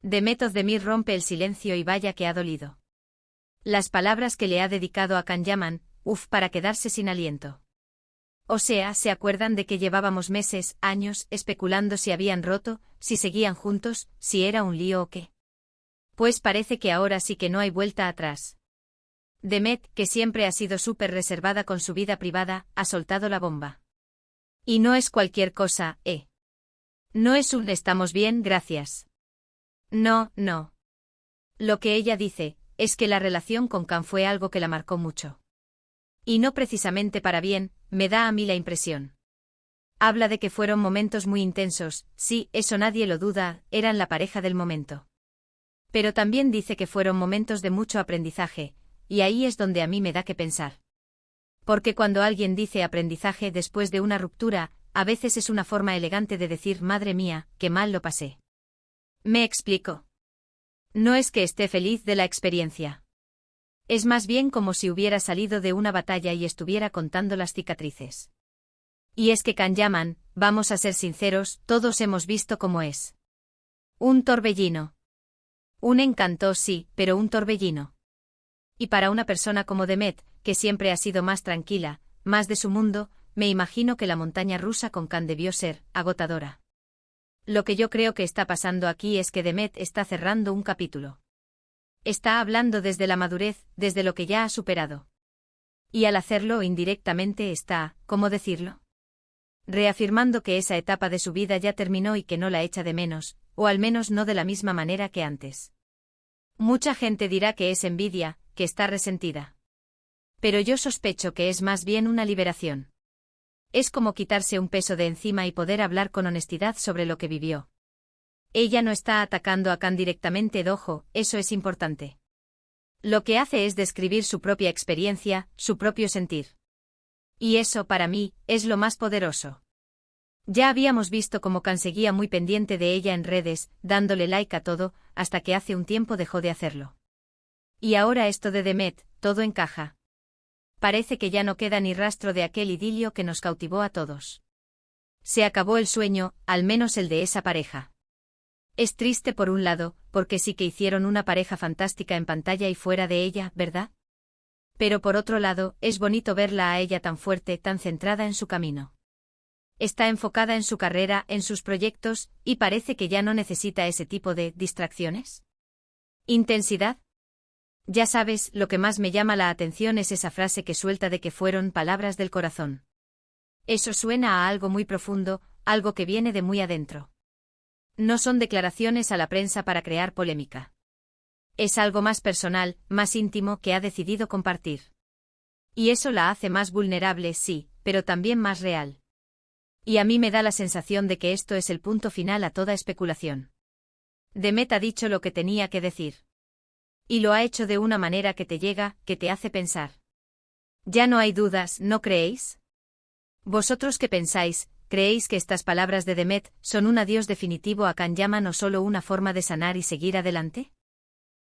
Demet Özdemir rompe el silencio y vaya que ha dolido. Las palabras que le ha dedicado a Can Yaman, para quedarse sin aliento. O sea, ¿se acuerdan de que llevábamos meses, años, especulando si habían roto, si seguían juntos, si era un lío o qué? Pues parece que ahora sí que no hay vuelta atrás. Demet, que siempre ha sido súper reservada con su vida privada, ha soltado la bomba. Y no es cualquier cosa, ¿eh? No es un «estamos bien, gracias». No, no. Lo que ella dice, es que la relación con Can fue algo que la marcó mucho. Y no precisamente para bien, me da a mí la impresión. Habla de que fueron momentos muy intensos, sí, eso nadie lo duda, eran la pareja del momento. Pero también dice que fueron momentos de mucho aprendizaje, y ahí es donde a mí me da que pensar. Porque cuando alguien dice aprendizaje después de una ruptura, a veces es una forma elegante de decir madre mía, qué mal lo pasé. ¿Me explico? No es que esté feliz de la experiencia. Es más bien como si hubiera salido de una batalla y estuviera contando las cicatrices. Y es que Can Yaman, vamos a ser sinceros, todos hemos visto cómo es. Un torbellino. Un encanto sí, pero un torbellino. Y para una persona como Demet, que siempre ha sido más tranquila, más de su mundo, me imagino que la montaña rusa con Can debió ser agotadora. Lo que yo creo que está pasando aquí es que Demet está cerrando un capítulo. Está hablando desde la madurez, desde lo que ya ha superado. Y al hacerlo indirectamente está, ¿cómo decirlo? Reafirmando que esa etapa de su vida ya terminó y que no la echa de menos, o al menos no de la misma manera que antes. Mucha gente dirá que es envidia, que está resentida. Pero yo sospecho que es más bien una liberación. Es como quitarse un peso de encima y poder hablar con honestidad sobre lo que vivió. Ella no está atacando a Can directamente, ojo, eso es importante. Lo que hace es describir su propia experiencia, su propio sentir. Y eso, para mí, es lo más poderoso. Ya habíamos visto cómo Can seguía muy pendiente de ella en redes, dándole like a todo, hasta que hace un tiempo dejó de hacerlo. Y ahora esto de Demet, todo encaja. Parece que ya no queda ni rastro de aquel idilio que nos cautivó a todos. Se acabó el sueño, al menos el de esa pareja. Es triste por un lado, porque sí que hicieron una pareja fantástica en pantalla y fuera de ella, ¿verdad? Pero por otro lado, es bonito verla a ella tan fuerte, tan centrada en su camino. Está enfocada en su carrera, en sus proyectos, y parece que ya no necesita ese tipo de distracciones. ¿Intensidad? Ya sabes, lo que más me llama la atención es esa frase que suelta de que fueron palabras del corazón. Eso suena a algo muy profundo, algo que viene de muy adentro. No son declaraciones a la prensa para crear polémica. Es algo más personal, más íntimo que ha decidido compartir. Y eso la hace más vulnerable, sí, pero también más real. Y a mí me da la sensación de que esto es el punto final a toda especulación. Demet ha dicho lo que tenía que decir. Y lo ha hecho de una manera que te llega, que te hace pensar. Ya no hay dudas, ¿no creéis? ¿Vosotros qué pensáis? ¿Creéis que estas palabras de Demet son un adiós definitivo a Can Yaman o solo una forma de sanar y seguir adelante?